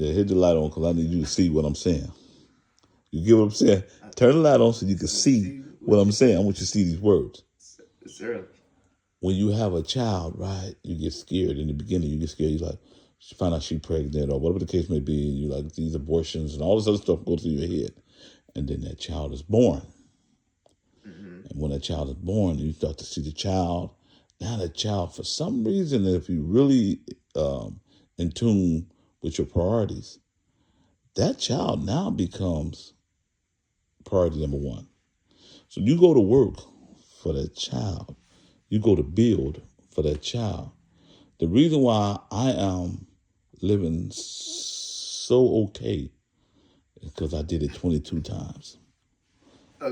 Yeah, hit the light on because I need you to see what I'm saying. You get what I'm saying? Turn the light on so you can see what I'm saying. I want you to see these words. It's early. When you have a child, right, you get scared. In the beginning, you get scared. You're like, you find out she's pregnant or whatever the case may be. You like these abortions and all this other stuff goes through your head. And then that child is born. Mm-hmm. And when that child is born, you start to see the child. Now that child, for some reason, if you really in tune with your priorities, that child now becomes priority number one. So you go to work for that child. You go to build for that child. The reason why I am living so okay is because I did it 22 times.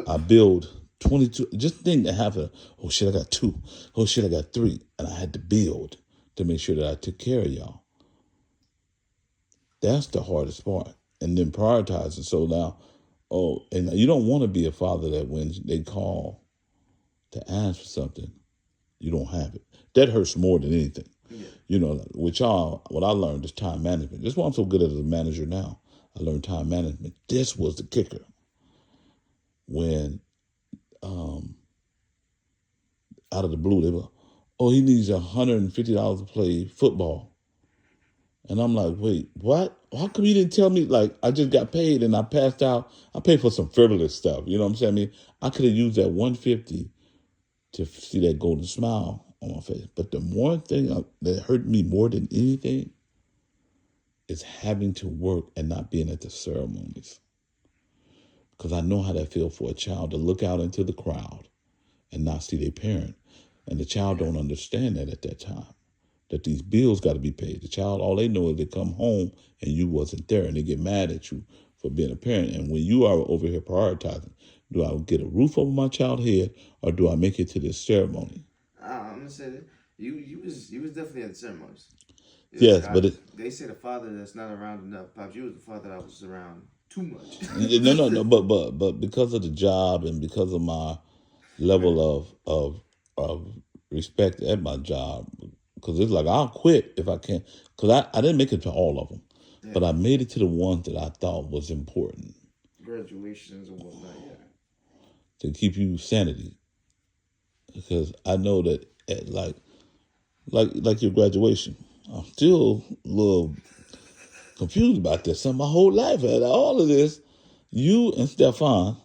I build 22. Just think that happened. Oh shit, I got 2. Oh shit, I got 3. And I had to build to make sure that I took care of y'all. That's the hardest part. And then prioritizing. So now, and you don't want to be a father that when they call to ask for something, you don't have it. That hurts more than anything. Yeah. You know, with y'all, what I learned is time management. This is why I'm so good as a manager now. I learned time management. This was the kicker. When out of the blue, they were, oh, he needs $150 to play football. And I'm like, wait, what? How come you didn't tell me? Like, I just got paid and I passed out. I paid for some frivolous stuff. You know what I'm saying? I mean, I could have used that 150 to see that golden smile on my face. But the one thing that hurt me more than anything is having to work and not being at the ceremonies. Because I know how that feels for a child to look out into the crowd and not see their parent. And the child don't understand that at that time, that these bills got to be paid. The child, all they know is they come home and you wasn't there, and they get mad at you for being a parent. And when you are over here prioritizing, do I get a roof over my child's head or do I make it to this ceremony? I'm gonna say that you was definitely at the ceremonies. Yes, but they say the father that's not around enough. Pops, you was the father that was around too much. no. But because of the job and because of my level of respect at my job, because it's like I'll quit if I can't. Because I didn't make it to all of them, but I made it to the ones that I thought was important. Graduations and whatnot, yeah. To keep you sanity, because I know that like your graduation, I'm still a little confused about this. So my whole life, out of all of this, you and Stefan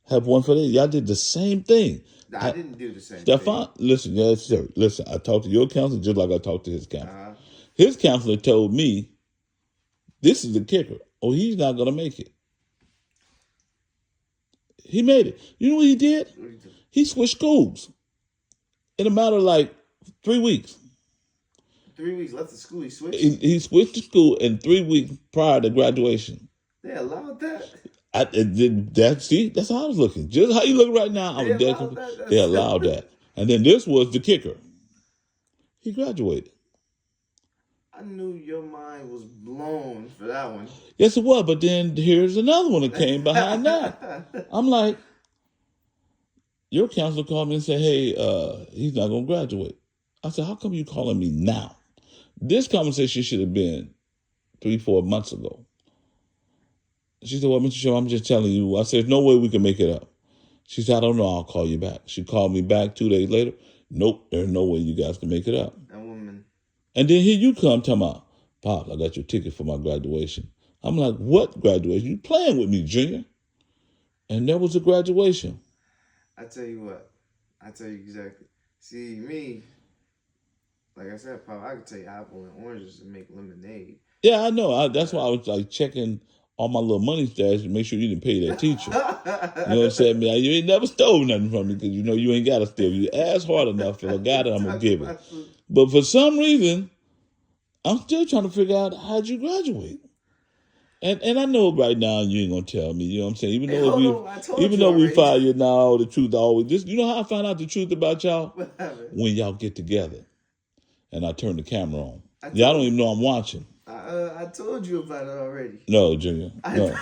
have one for this. Y'all did the same thing. I didn't do the same Stefan, thing. listen, yes, sir. Listen, I talked to your counselor just like I talked to his counselor. Uh-huh. His counselor told me, this is the kicker. Oh, he's not going to make it. He made it. You know what he did? What did you do? He switched schools in a matter of like 3 weeks. 3 weeks left of school, he switched? He switched to school in 3 weeks prior to graduation. They allowed that? That's how I was looking. Just how you look right now, I was dead confused. They allowed that. And then this was the kicker. He graduated. I knew your mind was blown for that one. Yes, it was. But then here's another one that came behind that. I'm like, your counselor called me and said, hey, he's not going to graduate. I said, how come you calling me now? This conversation should have been 3-4 months ago. She said, well, Mr. Shaw, I'm just telling you. I said, there's no way we can make it up. She said, I don't know. I'll call you back. She called me back 2 days later. Nope, there's no way you guys can make it up. That woman. And then here you come talking about, Pop, I got your ticket for my graduation. I'm like, what graduation? You playing with me, Junior. And there was a graduation. I tell you what. I tell you exactly. See, me, like I said, Pop, I could take apple and oranges and make lemonade. Yeah, I know. That's why I was like checking all my little money stash to make sure you didn't pay that teacher. You know what I'm saying? Man, you ain't never stole nothing from me because you know you ain't got to steal. You ask hard enough, if I got it, I'm going to give it. But for some reason, I'm still trying to figure out how'd you graduate. And I know right now you ain't gonna tell me, you know what I'm saying? Even though we find you now, the truth always this. You know how I found out the truth about y'all? When y'all get together and I turn the camera on. Y'all don't even know I'm watching. I told you about it already. No, Junior. No.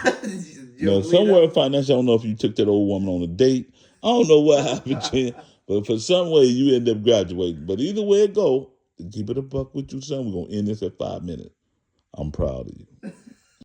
No, somewhere financially, I don't know if you took that old woman on a date. I don't know what happened, Junior. But for some way you ended up graduating. But either way it go, to keep it a buck with you, son, we're gonna end this at 5 minutes. I'm proud of you.